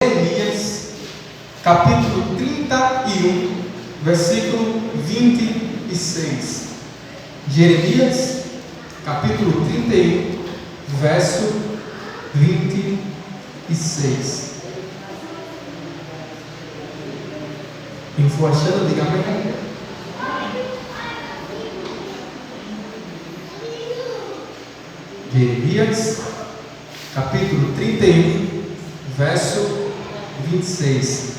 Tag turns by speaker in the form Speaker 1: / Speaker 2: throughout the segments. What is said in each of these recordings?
Speaker 1: Jeremias, capítulo 31, versículo 26. Jeremias, capítulo 31, verso 26. Quem for achando, diga amém. Jeremias, capítulo 31, verso 26.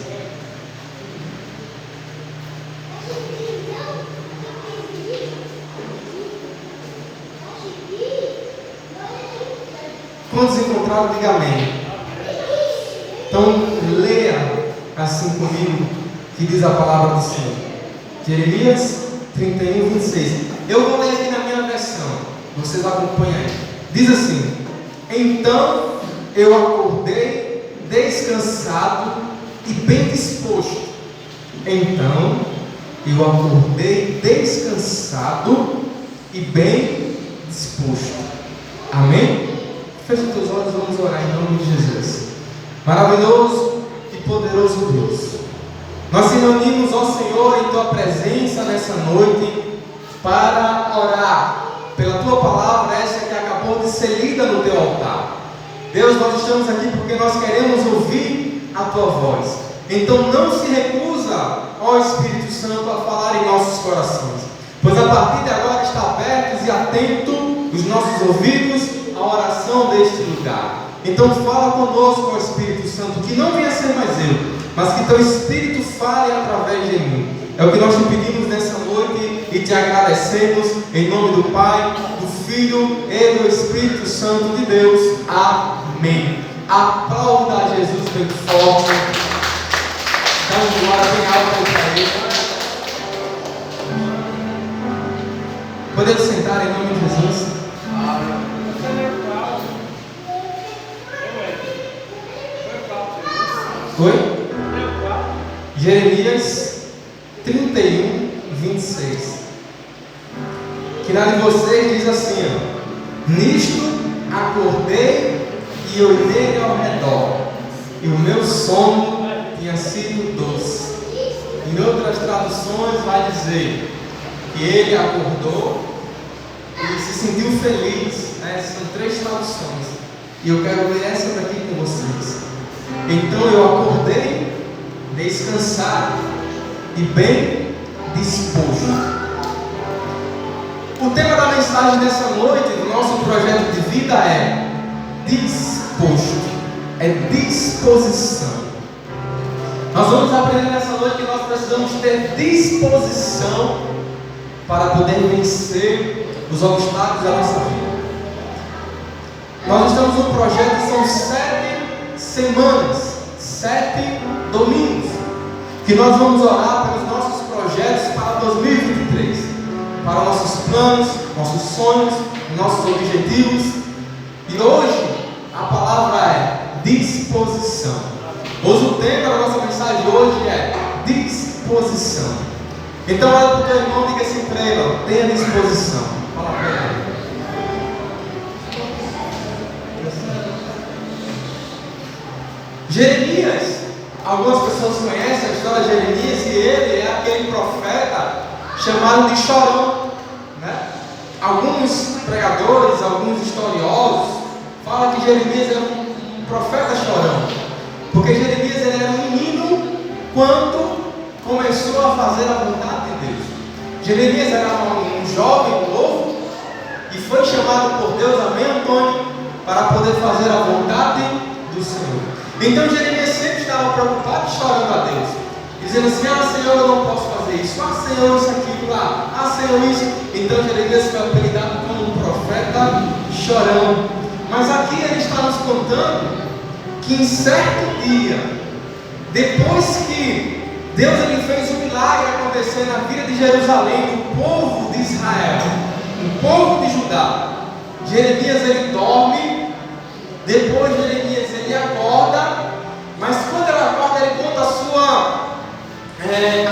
Speaker 1: Quantos encontraram, diga amém. Então, leia assim comigo, que diz a palavra do Senhor. Jeremias 31, 26. Eu vou ler aqui na minha versão, vocês acompanham aí. Diz assim: então eu acordei descansado e bem disposto. Então eu acordei descansado e bem disposto. Amém? Feche os teus olhos, vamos orar em nome de Jesus. Maravilhoso e poderoso Deus, nós se reunimos, ó Senhor, em Tua presença nessa noite para orar pela Tua palavra, essa que acabou de ser lida no Teu altar. Deus, nós estamos aqui porque nós queremos ouvir a Tua voz. Então não se recusa, ó Espírito Santo, a falar em nossos corações, pois a partir de agora está abertos e atentos os nossos ouvidos à oração deste lugar. Então fala conosco, ó Espírito Santo, que não venha ser mais eu, mas que Teu Espírito fale através de mim. É o que nós te pedimos nessa noite e te agradecemos em nome do Pai, do Filho e do Espírito Santo de Deus. Amém. Aplauda a Jesus bem forte. Dá um glória bem alto para Ele. Podemos sentar em nome de Jesus. Foi? Jeremias 31, 26. Que nada de vocês diz assim: ó, nisto acordei e olhei ao redor, e o meu sono tinha sido doce. Em outras traduções vai dizer que ele acordou e se sentiu feliz, né? São 3 traduções, e eu quero ler essa daqui com vocês. Então eu acordei descansado e bem disposto. O tema da mensagem dessa noite, do nosso projeto de vida, é disposto, é disposição. Nós vamos aprender nessa noite que nós precisamos ter disposição para poder vencer os obstáculos da nossa vida. Nós estamos num projeto que são 7 semanas, 7 domingos, que nós vamos orar pelos nossos projetos para 2023, para nossos planos, nossos sonhos, nossos objetivos. E hoje a palavra é disposição. Hoje o tema da nossa mensagem hoje é disposição. Então olha para o teu irmão e diga assim para ele: ó, tenha disposição. Fala para ele. Jeremias, algumas pessoas conhecem a história de Jeremias, e ele é aquele profeta chamado de chorão, né? Alguns pregadores, alguns estudiosos falam que Jeremias era um profeta chorão, porque Jeremias ele era um menino quando começou a fazer a vontade de Deus. Jeremias era um jovem novo e foi chamado por Deus, amém, Antônio, para poder fazer a vontade do Senhor. Então Jeremias sempre estava preocupado e chorando a Deus, dizendo assim: ah Senhor, eu não posso fazer isso, ah Senhor, isso aqui, lá, ah Senhor, isso. Então Jeremias foi apelidado como um profeta chorão. Mas aqui ele está nos contando que em certo dia, depois que Deus ele fez um milagre acontecer na vida de Jerusalém, o povo de Israel, o povo de Judá, Jeremias ele dorme. Depois Jeremias ele acorda, mas quando ele acorda ele conta a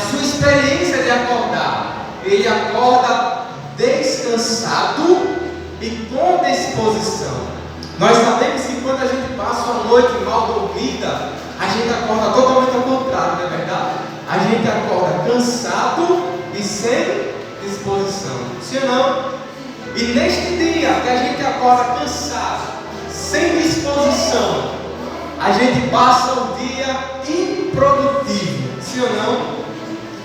Speaker 1: sua experiência de acordar. Ele acorda descansado e com disposição. Nós sabemos que quando a gente passa uma noite mal dormida, a gente acorda totalmente ao contrário, não é verdade? A gente acorda cansado e sem disposição, sim ou não? E neste dia que a gente acorda cansado, sem disposição, a gente passa o dia improdutivo, sim ou não?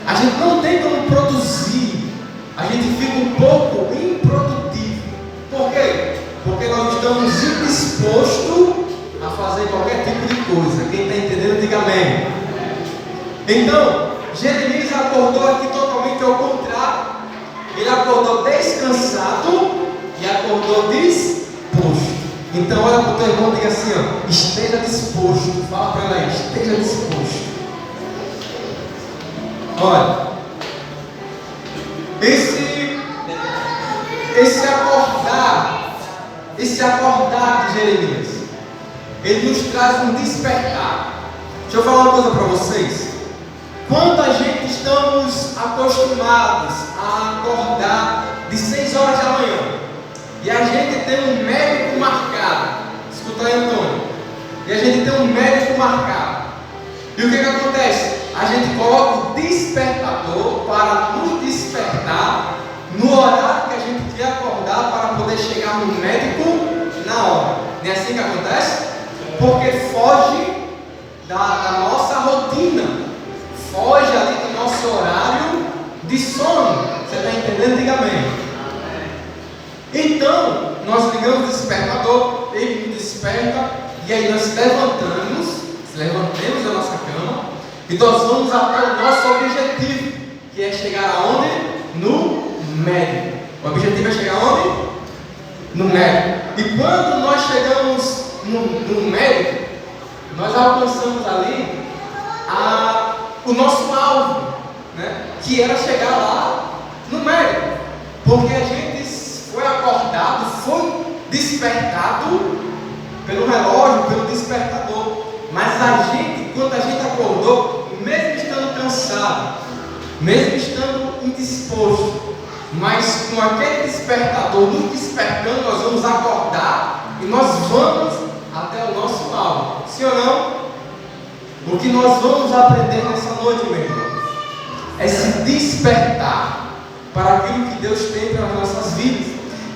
Speaker 1: A gente não tem como produzir, a gente fica um pouco improdutivo. Por quê? Porque nós estamos indispostos a fazer qualquer tipo de coisa. Quem está entendendo, diga amém. Então, Jeremias acordou aqui totalmente ao contrário. Ele acordou descansado e acordou disposto. Então, olha para o teu irmão e diga assim, ó, esteja disposto. Fala para ele aí, esteja disposto. Olha, esse acordar de Jeremias, ele nos traz um despertar. Deixa eu falar uma coisa para vocês. Quando a gente estamos acostumados a acordar de 6 horas da manhã e a gente tem um médico marcado, escuta aí, Antônio, e a gente tem um médico marcado, e o que acontece? A gente coloca o despertador para nos despertar no horário que a gente quer acordar para poder chegar no médico na hora. Não é assim que acontece? Porque foge da nossa rotina, foge ali do nosso horário de sono. Você está entendendo? Diga amém. Então, nós ligamos o despertador, ele nos desperta, e aí nós levantamos da nossa cama, e nós vamos até o nosso objetivo, que é chegar aonde? No médico. O objetivo é chegar aonde? No médico. E quando nós chegamos no médico, nós alcançamos ali o nosso alvo, né? Que era chegar lá no médico. Porque a gente foi acordado, foi despertado pelo relógio, pelo despertador. Mas a gente, quando a gente acordou, mesmo estando cansado, mesmo estando indisposto, mas com aquele despertador nos despertando, nós vamos acordar e nós vamos até o nosso alvo. Sim ou não? O que nós vamos aprender nessa noite, meu irmão, é se despertar para aquilo que Deus tem para as nossas vidas,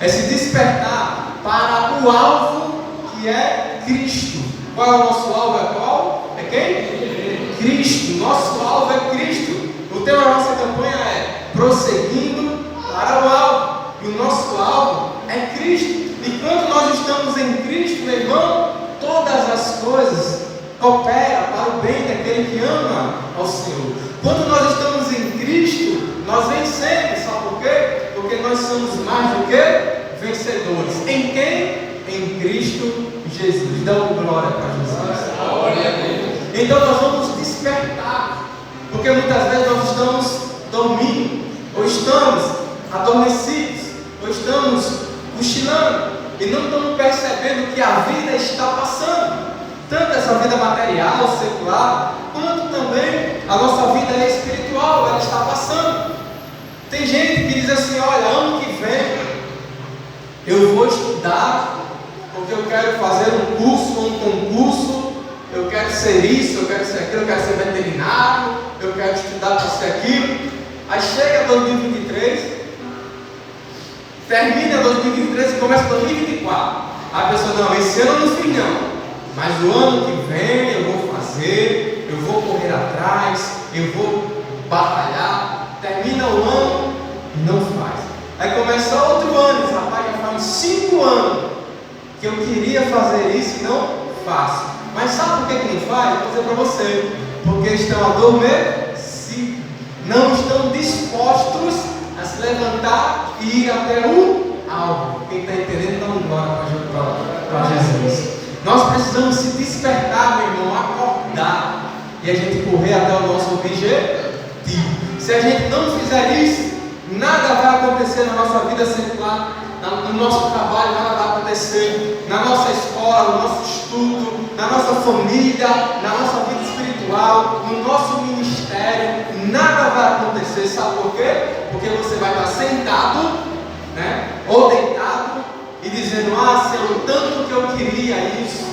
Speaker 1: é se despertar para o alvo que é Cristo. Qual é o nosso alvo? É qual? É quem? Cristo. Nosso alvo é Cristo. O tema da nossa campanha é prosseguindo para o alvo. E o nosso alvo é Cristo. E quando nós estamos em Cristo, meu irmão, todas as coisas cooperam para o bem daquele que ama ao Senhor. Quando nós estamos em Cristo, nós vencemos. Sabe por quê? Porque nós somos mais do que vencedores. Em quem? Em Cristo Jesus. Dá uma glória para Jesus. Glória a Deus. Então nós vamos despertar, porque muitas vezes nós estamos dormindo, ou estamos adormecidos, ou estamos cochilando, e não estamos percebendo que a vida está passando, tanto essa vida material, secular, quanto também a nossa vida espiritual, ela está passando. Tem gente que diz assim, olha, ano que vem eu vou estudar, porque eu quero fazer um curso, um concurso, eu quero ser isso, eu quero ser aquilo, eu quero ser veterinário, eu quero estudar para ser aquilo. Aí chega 2023, termina 2023 e começa 2024. A pessoa, não, esse ano eu não fiz não, mas o ano que vem eu vou fazer, eu vou correr atrás, eu vou batalhar. Termina o ano e não faz. Aí começa outro ano, esse rapaz já faz 5 anos que eu queria fazer isso e não faço. Mas sabe por que não faz? Vou dizer para você, porque estão adormecidos, não estão dispostos a se levantar e ir até o alvo. Quem está entendendo, dá um glória para Jesus. Nós precisamos se despertar, meu irmão, acordar e a gente correr até o nosso objetivo. Se a gente não fizer isso, nada vai acontecer na nossa vida secular, no nosso trabalho, nada vai acontecer, na nossa escola, no nosso estudo, na nossa família, na nossa vida espiritual, no nosso ministério, nada vai acontecer. Sabe por quê? Porque você vai estar sentado, né, ou deitado e dizendo, Senhor, tanto que eu queria isso,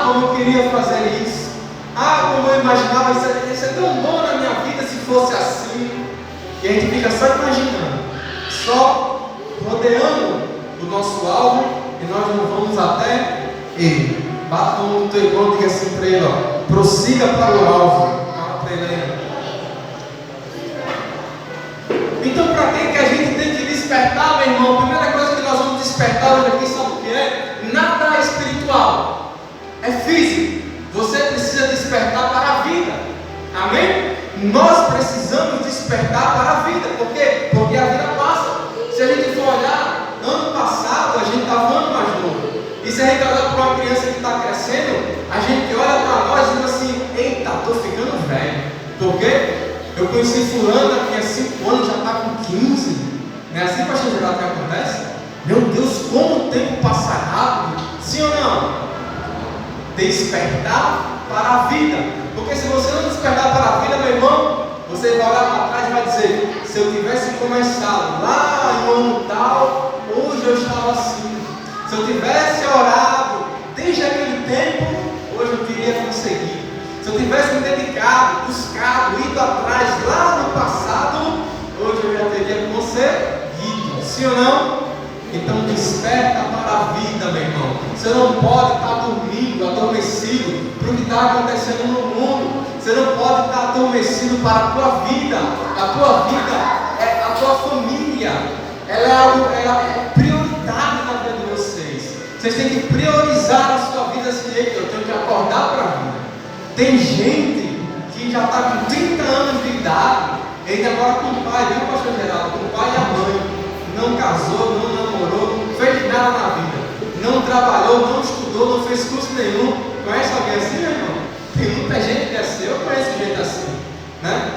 Speaker 1: como eu queria fazer isso, Ah, como eu imaginava, isso é tão bom na minha vida se fosse assim. E a gente fica só imaginando, só rodeando o nosso alvo e nós não vamos até ele. Bata no teu irmão e diga assim para ele, ó, prossiga para o alvo. Fala para ele. Então, para que a gente tem que despertar, meu irmão? A primeira coisa que nós vamos despertar hoje aqui, sabe o que é? Nada é espiritual, é físico. Você precisa despertar para a vida. Amém? Nós precisamos despertar para a vida. Por quê? Porque a vida passa. Se a gente for olhar, ano passado a gente estava um ano mais novo. E se a gente olhar para uma criança que está crescendo, a gente olha para nós e diz assim: eita, estou ficando velho. Por quê? Eu conheci fulano que há 5 anos, já está com 15. Não é assim, pastor Geraldo, que acontece? Meu Deus, como o tempo passa rápido. Sim ou não? Despertar para a vida. Porque se você não despertar para a vida, meu irmão, você vai olhar para trás e vai dizer: se eu tivesse começado lá em ano tal, hoje eu estava assim. Se eu tivesse orado desde aquele tempo, hoje eu teria conseguido. Se eu tivesse me dedicado, buscado, ido atrás lá no passado, hoje eu já teria conseguido. Sim ou não? Então desperta para a vida, meu irmão. Você não pode estar dormindo, adormecido para o que está acontecendo no mundo. Você não pode estar adormecido para a tua vida. A tua vida é a tua família. Ela é prioridade na vida de vocês. Vocês têm que priorizar a sua vida assim. Eu tenho que acordar para a vida. Tem gente que já está com 30 anos de idade, ainda agora com o pai, viu, pastor Geraldo? Com o pai e a mãe. Não casou, não namorou, não fez nada na vida. Não trabalhou, não estudou, não fez curso nenhum. Conhece alguém assim, meu irmão? Tem muita gente que é assim, eu conheço gente assim, né?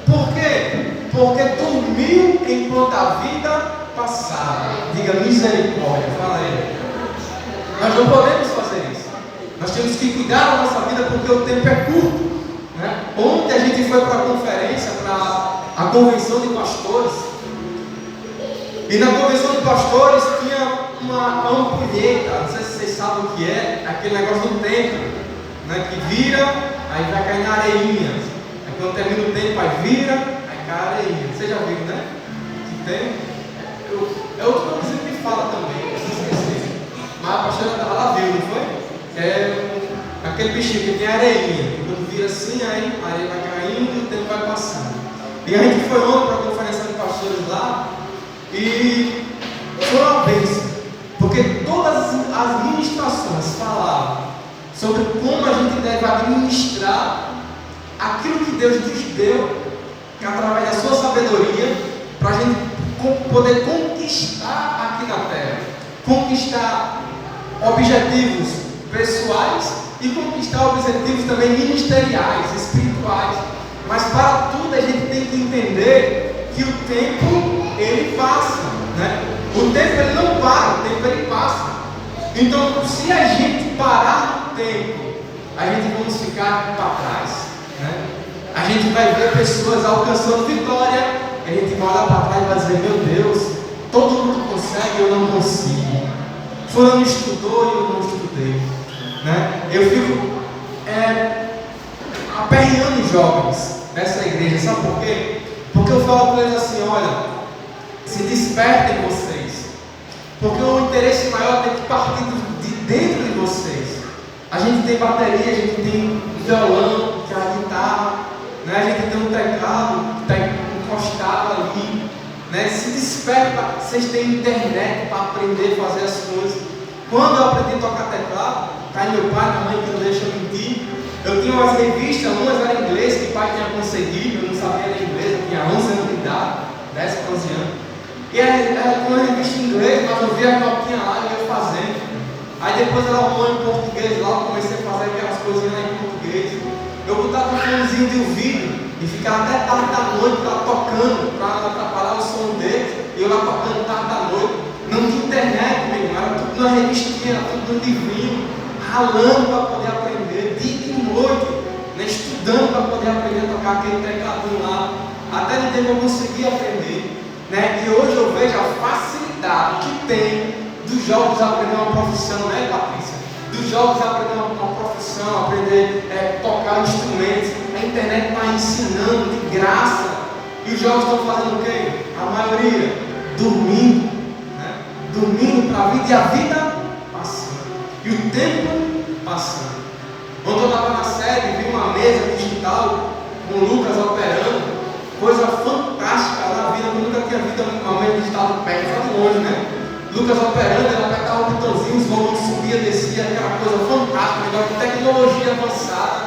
Speaker 1: Por quê? Porque dormiu enquanto a vida passava. Diga misericórdia, fala aí. Nós não podemos fazer isso. Nós temos que cuidar da nossa vida porque o tempo é curto, né? Ontem a gente foi para a conferência, para a convenção de pastores. E na convenção de pastores tinha uma ampulheta, não sei se vocês sabem o que é, aquele negócio do tempo, né? Que vira, aí vai cair na areinha. Aí quando termina o tempo, aí vira, aí cai a areinha. Vocês já viram, né? Que tem. É outra coisa que fala também, eu esqueci. Mas a pastora ela viu, não foi? É aquele bichinho que tem areinha. Quando vira assim, aí a areia vai caindo e o tempo vai passando. E a gente foi ontem para a conferência de pastores lá. E foi uma bênção, porque todas as ministrações falavam sobre como a gente deve administrar aquilo que Deus nos deu, que através da sua sabedoria, para a gente poder conquistar aqui na terra, conquistar objetivos pessoais e conquistar objetivos também ministeriais, espirituais. Mas para tudo a gente tem que entender que o tempo ele passa, né? O tempo ele não para, o tempo ele passa. Então, se a gente parar no tempo, a gente vamos ficar para trás, né? A gente vai ver pessoas alcançando vitória, e a gente vai olhar para trás e vai dizer: meu Deus, todo mundo consegue, eu não consigo. Fulano estudou e eu não estudei, né? Eu fico aperreando os jovens dessa igreja, sabe por quê? Porque eu falo para eles assim: olha, se despertem vocês, porque o interesse maior tem que partir de dentro de vocês. A gente tem bateria, a gente tem violão, que é a guitarra, né? A gente tem um teclado que está encostado ali, né? Se desperta, vocês têm internet para aprender a fazer as coisas. Quando eu aprendi a tocar teclado, tá meu pai, minha mãe que não deixa eu mentir. Eu tinha umas revistas, umas eram em inglês, que o pai tinha conseguido, eu não sabia ler inglês, eu tinha 11 anos de idade, 10, 11 anos. E ela com uma revista em inglês, mas eu via a notinha lá e eu fazendo. Aí depois ela arrumou em português lá, eu comecei a fazer aquelas coisinhas lá em português. Eu botava um fonezinho de ouvido e ficava até tarde da noite lá tocando, para não atrapalhar o som dele. E eu lá tocando tarde da noite. Não tinha internet, meu irmão, era tudo na revistinha, era tudo no livrinho, ralando para poder aprender, dia e noite, né, estudando para poder aprender a tocar aquele tecladinho lá. Até no tempo eu consegui aprender. Né? E hoje eu vejo a facilidade que tem dos jovens aprender uma profissão, né, Patrícia? dos jovens aprender uma profissão, aprender a tocar instrumentos. A internet está ensinando de graça. E os jovens estão fazendo o quê? A maioria dormindo, né? Dormindo para a vida, e a vida passando, e o tempo passando. Quando eu estava na sede, vi uma mesa digital com o Lucas operando, coisa fantástica na vida. Eu nunca tinha visto uma mesa digital de perto, só de longe, né? Lucas operando, ele apertava o botãozinho, os volumes subia, descia, aquela coisa fantástica, negócio de tecnologia avançada.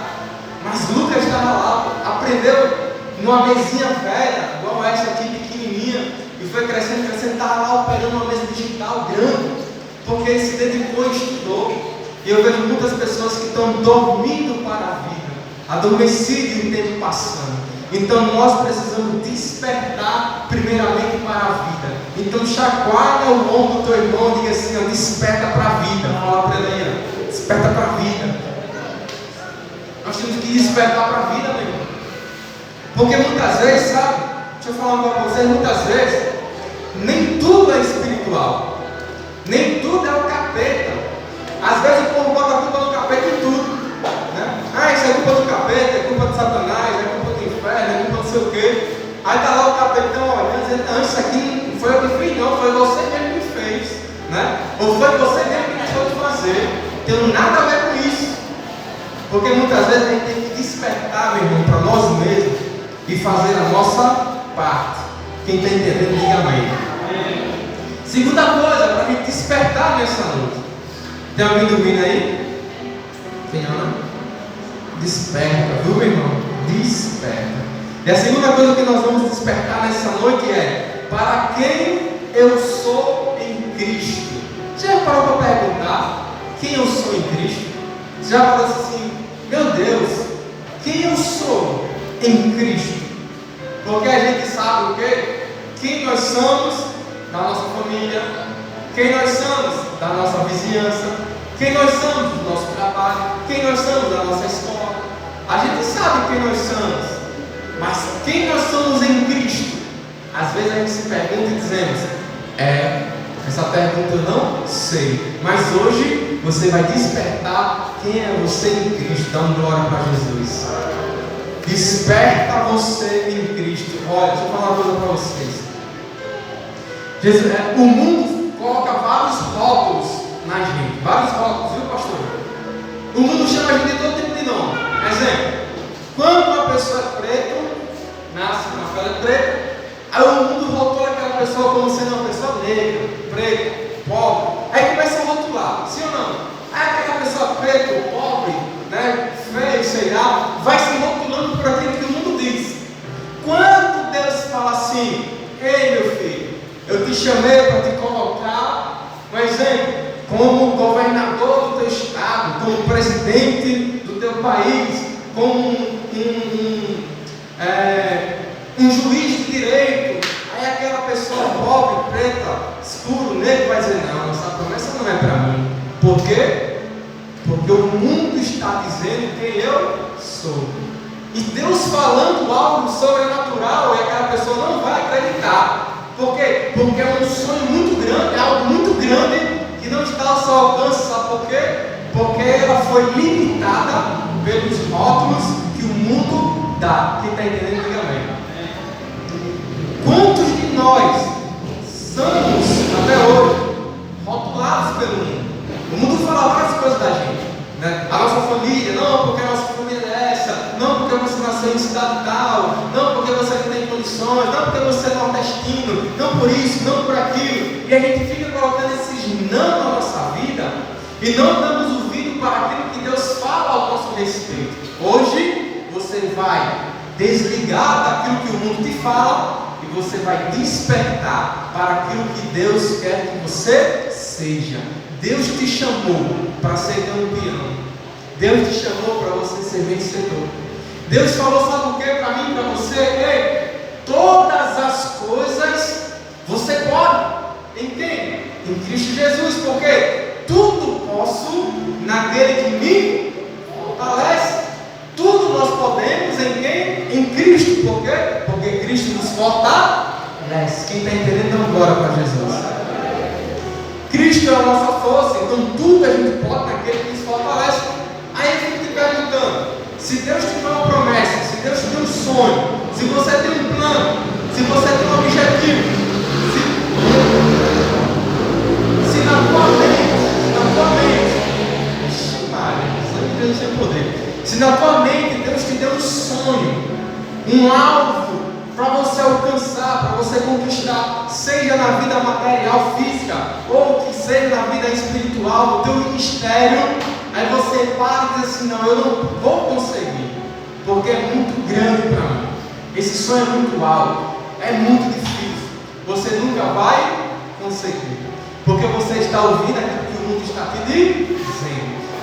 Speaker 1: Mas Lucas estava lá, aprendeu numa mesinha velha, igual essa aqui, pequenininha, e foi crescendo, estava lá operando uma mesa digital grande, porque ele se dedicou e estudou. E eu vejo muitas pessoas que estão dormindo para a vida, adormecidas e o tempo passando. Então nós precisamos despertar primeiramente para a vida. Então chacoalha o ombro do teu irmão e diga assim: ó, desperta para a vida. Fala para ele aí, desperta para a vida. Nós temos que despertar para a vida, meu irmão. Porque muitas vezes, sabe, deixa eu falar uma coisa para vocês, muitas vezes, nem tudo é espiritual, nem tudo é o capeta. Às vezes o povo bota a culpa do capeta em tudo, né? Ah, isso é culpa do capeta, é culpa de Satanás, é culpa do inferno, é culpa não sei o quê. Aí está lá o capetão olhando, dizendo: não, isso aqui não foi eu que fiz, não, foi você mesmo que fez, né? Ou foi você mesmo que deixou de fazer. Tem nada a ver com isso. Porque muitas vezes a gente tem que despertar, meu irmão, para nós mesmos e fazer a nossa parte. Quem está entendendo, diga amém. Segunda coisa, para a gente despertar nessa noite. Tem alguém dormindo aí? Quem não? Desperta, viu, meu irmão? Desperta. E a segunda coisa que nós vamos despertar nessa noite é: para quem eu sou em Cristo. Já parou para perguntar quem eu sou em Cristo? Já falou assim: meu Deus, quem eu sou em Cristo? Porque a gente sabe o quê? Quem nós somos da nossa família, quem nós somos da nossa vizinhança, quem nós somos do nosso trabalho, quem nós somos da nossa escola. A gente sabe quem nós somos, mas quem nós somos em Cristo? Às vezes a gente se pergunta e dizemos: essa pergunta eu não sei. Mas hoje você vai despertar quem é você em Cristo. Dá uma glória para Jesus. Desperta você em Cristo. Olha, deixa eu falar uma coisa para vocês. O mundo coloca vários rótulos na gente. Vários rótulos, viu, pastor? O mundo chama a gente de todo tipo de nome. Exemplo: quando uma pessoa é preta, nasce com uma pele preta, aí o mundo rotula aquela pessoa como sendo uma pessoa negra, preta, pobre. Aí começa a rotular, sim ou não? Aí aquela pessoa preta, pobre, né, feio, sei lá, vai se rotulando por aquilo que o mundo diz. Quando Deus fala assim: ei, meu filho, eu te chamei para te colocar, por exemplo, como governador do teu estado, como presidente do teu país, como um juiz de direito. Aí aquela pessoa pobre, preta, escuro, negro vai dizer: não, essa promessa não é para mim. Por quê? Porque o mundo está dizendo quem eu sou. E Deus falando algo sobrenatural, e aquela pessoa não vai acreditar. Por quê? Porque é um sonho muito grande, é algo muito grande que não está ao seu alcance. Sabe por quê? Porque ela foi limitada pelos rótulos que o mundo dá. Quem está entendendo, diga amém. Quantos de nós somos, até hoje, rotulados pelo mundo? O mundo fala várias coisas da gente, né? A nossa família: não, porque a nossa família é essa, não, porque você nasceu em cidade tal, não, porque você não tem condições, não, porque você é nordestino, não por isso, não por aquilo. E a gente fica colocando esses não na nossa vida e não damos ouvido para aquilo que Deus fala ao nosso respeito. Hoje você vai desligar daquilo que o mundo te fala e você vai despertar para aquilo que Deus quer que você seja. Deus te chamou para ser campeão. Deus te chamou para você ser vencedor. Deus falou, sabe o que para mim e para você? Ei, todas as coisas você pode. Em quem? Em Cristo Jesus. Porque tudo posso naquele que me fortalece. Tudo nós podemos em quem? Em Cristo. Por quê? Porque Cristo nos fortalece. Quem está entendendo, dá glória para Jesus. Cristo é a nossa força. Então tudo a gente pode naquele aquele que nos fortalece. Aí eu fico te perguntando, se Deus te deu uma promessa, se Deus te deu um sonho, se você tem um plano, se você tem um objetivo, se na tua mente, Deus tem poder. Se na tua mente Deus te deu um sonho, um alvo para você alcançar, para você conquistar, seja na vida material, física, ou que seja na vida espiritual, no teu ministério, aí você para e diz assim, não, eu não vou conseguir, porque é muito grande para mim, esse sonho é muito alto, é muito difícil, você nunca vai conseguir, porque você está ouvindo aquilo que o mundo está te dizendo.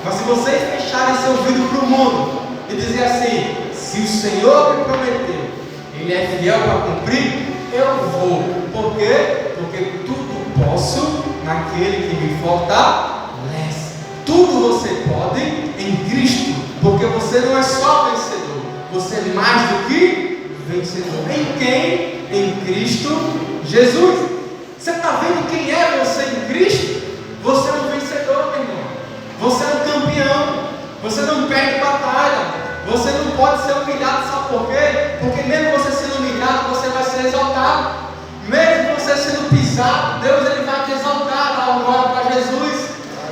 Speaker 1: Mas se vocês fecharem seu ouvido para o mundo e dizer assim, se o Senhor me prometeu, Ele é fiel para cumprir, eu vou. Por quê? Porque tudo posso naquele que me fortalece. Tudo você pode em Cristo, porque você não é só vencedor, você é mais do que vencedor. Em quem? Em Cristo Jesus. Você está vendo quem é você em Cristo? Você é um vencedor, meu irmão. Você é um campeão. Você não perde batalha. Você não pode ser humilhado, sabe por quê? Porque mesmo você sendo humilhado, você vai ser exaltado. Mesmo você sendo pisado, Deus ele vai te exaltar, dar glória para Jesus.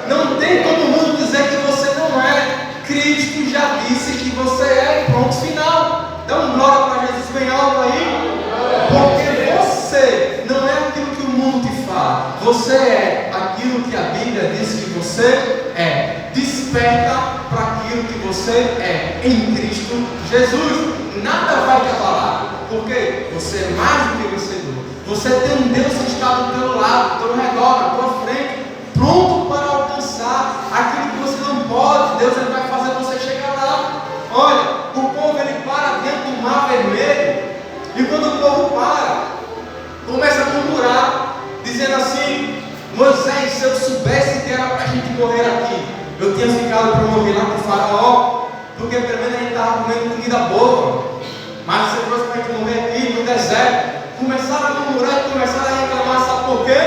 Speaker 1: Não tem como o mundo dizer que você não é. Cristo já disse que você é, pronto, final. Dá glória para Jesus bem alto aí. Porque você não é aquilo que o mundo te fala. Você é aquilo que a Bíblia diz que você é. Desperta para aquilo que você é em Cristo Jesus. Nada vai te abalar, porque você é mais do que vencedor. Você tem um Deus que está do teu lado, do teu redor, na tua frente, pronto para alcançar aquilo que você não pode. Deus ele vai fazer você chegar lá. Olha, o povo ele para dentro do mar vermelho, e quando o povo para, começa a murmurar, dizendo assim: Moisés, se eu soubesse que era para a gente morrer aqui, eu tinha ficado para morrer lá com o faraó, porque pelo menos a gente estava comendo comida boa, mas você trouxe para a gente morrer aqui no deserto. Começaram a murmurar e começaram a reclamar, sabe por quê?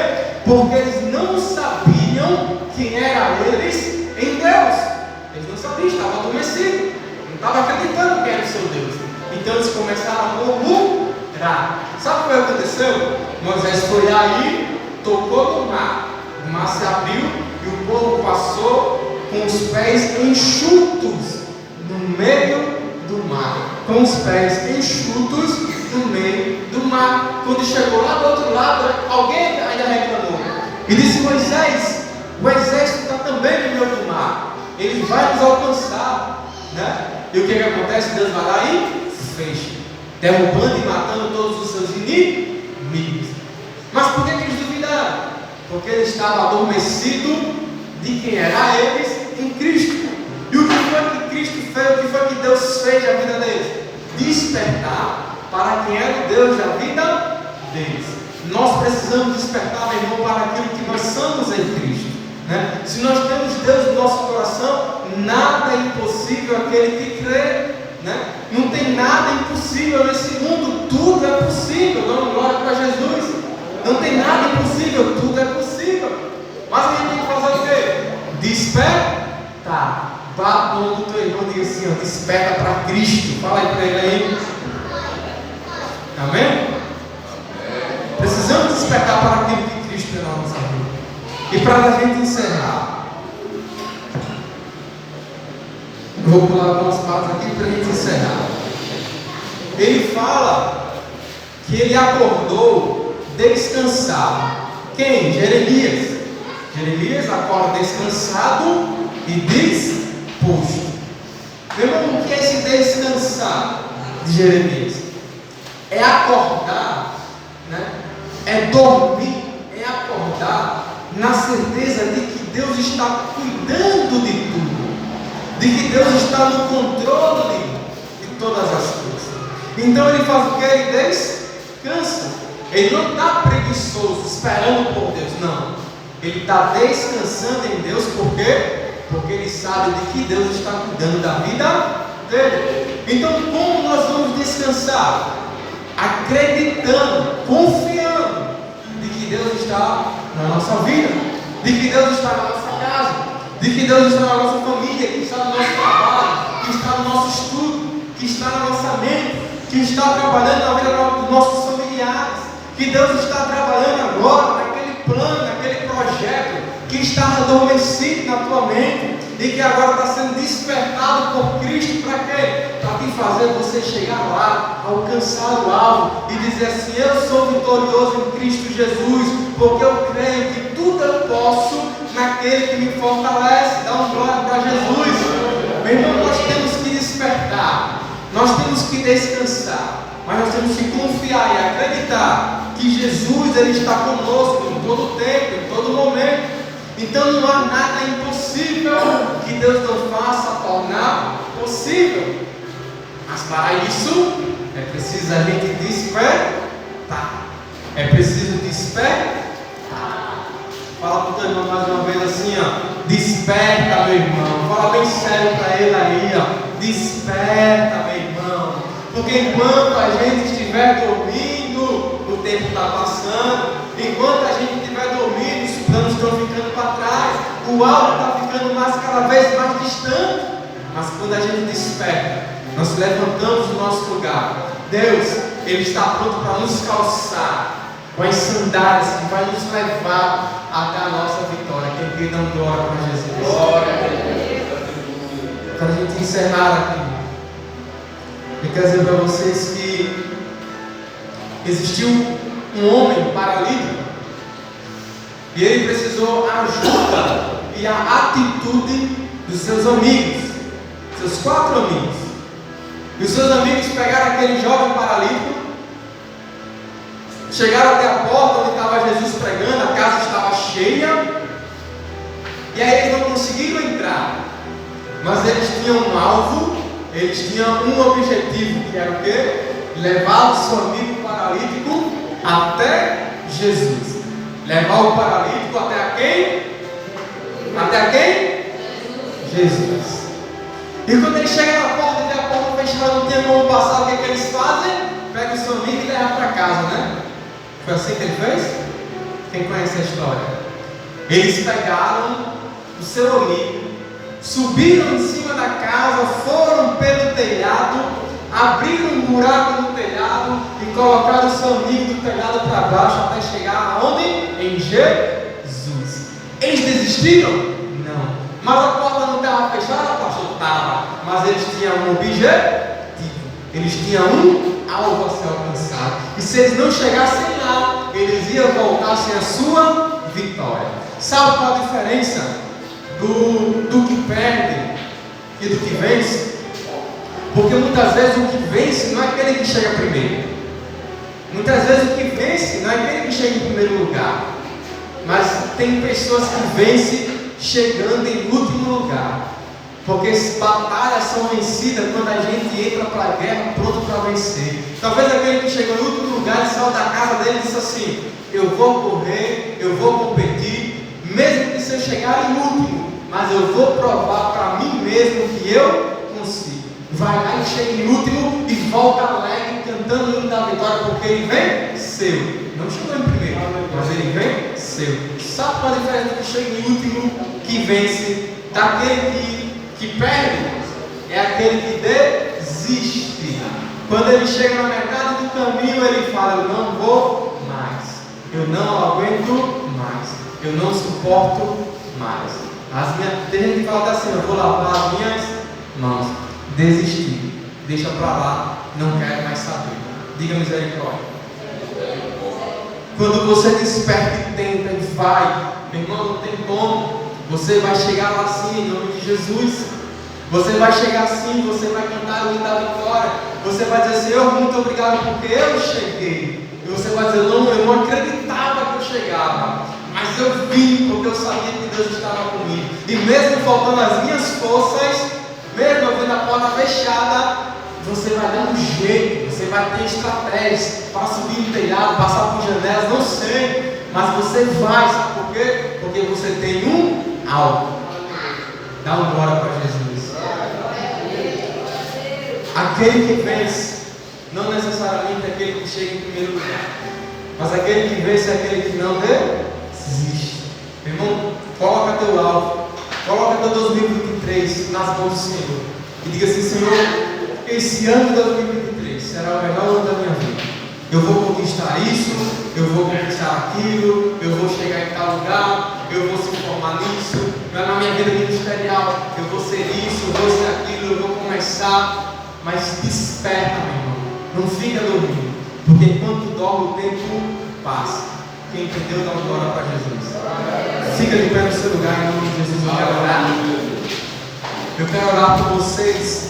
Speaker 1: Porque eles não sabiam quem era eles em Deus. Eles não sabiam, estavam adormecidos, não estavam acreditando que era o seu Deus. Então eles começaram a murmurar. Sabe o que aconteceu? Moisés foi aí, tocou no mar, o mar se abriu e o povo passou com os pés enxutos no meio do mar, com os pés enxutos no meio do mar. Quando chegou lá do outro lado, alguém ainda reclamou e disse: Moisés, o exército está também no meio do mar, ele vai nos alcançar, né? E o que acontece? Deus vai lá e fecha, derrubando e matando todos os seus inimigos. Mas por que eles duvidaram? Porque eles estavam adormecidos de quem era eles em Cristo. E o que foi que Cristo fez? O que foi que Deus fez na vida deles? Despertar para quem era o Deus da vida deles. Nós precisamos despertar, meu irmão, para aquilo que nós somos em Cristo, né? Se nós temos Deus no nosso coração, nada é impossível aquele que crê, né? Não tem nada impossível nesse mundo, tudo é possível. Dando glória para Jesus. Não tem nada impossível, tudo é possível. Mas a gente tem que fazer o quê? Despertar. Bata no do teu irmão e diga assim: ó, desperta para Cristo. Fala aí para ele aí. Amém? Precisamos despertar para aquilo que Cristo é na nossa vida. E para a gente encerrar, eu vou pular algumas partes aqui para a gente encerrar. Ele fala que ele acordou descansado. Quem? Jeremias. Jeremias acorda descansado e disposto. Meu irmão, o que é esse descansar de Jeremias? É acordar, né? É dormir, é acordar na certeza de que Deus está cuidando de tudo, de que Deus está no controle de todas as coisas. Então ele faz o que? Ele descansa. Ele não está preguiçoso, esperando por Deus, não. Ele está descansando em Deus, por quê? Porque ele sabe de que Deus está cuidando da vida dele. Então, como nós vamos descansar? Acreditando, confiando de que Deus está na nossa vida, de que Deus está na nossa casa, de que Deus está na nossa família, que está no nosso trabalho, que está no nosso estudo, que está na nossa mente, que está trabalhando na vida dos nossos familiares, que Deus está trabalhando agora naquele plano, naquele projeto que está adormecido na tua mente e que agora está sendo despertado por Cristo. Para quê? Para te fazer você chegar lá, alcançar o alvo e dizer assim: eu sou vitorioso em Cristo Jesus, porque eu creio que tudo eu posso naquele que me fortalece. Dá um glória para Jesus. Meu irmão, nós temos que despertar, nós temos que descansar, mas nós temos que confiar e acreditar que Jesus, Ele está conosco em todo tempo, em todo momento. Então não há nada impossível que Deus não faça tornar possível. Mas para isso é preciso a gente despertar. É preciso despertar. Fala para o teu irmão mais uma vez assim, ó: desperta, meu irmão. Fala bem sério para ele aí, ó: desperta, meu irmão. Porque enquanto a gente estiver dormindo, o tempo está passando. Enquanto a gente estiver dormindo, os planos estão ficando para trás, o alvo está ficando cada vez mais distante. Mas quando a gente desperta, nós levantamos do nosso lugar. Deus, Ele está pronto para nos calçar com as sandálias que vai nos levar até a nossa vitória. Quem crê, dá glória para Jesus. Glória a Deus. Para a gente encerrar aqui, eu quero dizer para vocês que existiu um homem paralítico e ele precisou a ajuda e a atitude dos seus amigos, seus 4 amigos. E os seus amigos pegaram aquele jovem paralítico, chegaram até a porta onde estava Jesus pregando. A casa estava cheia e aí eles não conseguiram entrar, mas eles tinham um alvo, eles tinham um objetivo, que era o quê? Levar o seu amigo paralítico até Jesus. Levar o paralítico até a quem? Até a quem? Jesus. E quando ele chega na porta e vê a porta fechada, não tem como passar, o que é que eles fazem? Pega o seu amigo e leva para casa, né? Foi assim que ele fez? Quem conhece a história? Eles pegaram o seu amigo, subiram em cima da casa, foram pelo telhado, abriram um buraco no telhado e colocaram o seu amigo do telhado para baixo até chegar aonde? Em Jesus. Eles desistiram? Não. Mas a porta não estava fechada, pastor? Estava. Mas eles tinham um objetivo. Eles tinham um alvo a ser alcançado. E se eles não chegassem lá, eles iam voltar sem a sua vitória. Sabe qual a diferença do que perde e do que vence? Porque muitas vezes o que vence não é aquele que chega primeiro. Muitas vezes o que vence não é aquele que chega em primeiro lugar. Mas tem pessoas que vencem chegando em último lugar. Porque as batalhas são vencidas quando a gente entra para a guerra pronto para vencer. Talvez aquele que chegou em último lugar e saiu da casa dele e disse assim: eu vou correr, eu vou competir, mesmo que se eu chegar em último, mas eu vou provar para mim mesmo que eu consigo. Vai lá e chega em último e volta alegre, cantando o hino da vitória, porque ele venceu. Não chegou em primeiro, mas ele venceu. Sabe qual a diferença do que chega em último, que vence, daquele que perde? É aquele que desiste. Quando ele chega na metade do caminho, ele fala: eu não vou mais, eu não aguento mais, eu não suporto mais. Tem gente que fala assim: eu vou lavar as minhas mãos. Desistir, deixa para lá, não quero mais saber. Diga misericórdia. Quando você desperta e tenta e vai, meu irmão, não tem como. Você vai chegar lá sim, em nome de Jesus. Você vai chegar assim, você vai cantar o hino da vitória. Você vai dizer: Senhor, muito obrigado porque eu cheguei. E você vai dizer: não, eu não acreditava que eu chegava, mas eu vim porque eu sabia que Deus estava comigo. E mesmo faltando as minas forças, mesmo eu vendo a porta fechada, você vai dar um jeito, você vai ter estratégias para subir no telhado, passar por janelas, não sei, mas você vai, sabe por quê? Porque você tem um alvo. Dá uma glória para Jesus. Aquele que vence, não necessariamente aquele que chega em primeiro lugar, mas aquele que vence é aquele que não desiste. Meu irmão, coloca teu alvo, Coloca teu 2023 nas mãos do Senhor. E diga assim: Senhor, esse ano de 2023 será o melhor ano da minha vida. Eu vou conquistar isso, eu vou conquistar aquilo, eu vou chegar em tal lugar, eu vou se formar nisso, na minha vida ministerial, eu vou ser isso, eu vou ser aquilo, eu vou começar. Mas desperta, meu irmão. Não fica dormindo. Porque enquanto dorme, o tempo passa. Quem entendeu, dá uma glória para Jesus. Fica de pé no seu lugar, em nome de Jesus. Eu quero orar. Eu quero orar por vocês.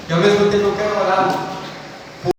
Speaker 1: E ao mesmo tempo eu quero orar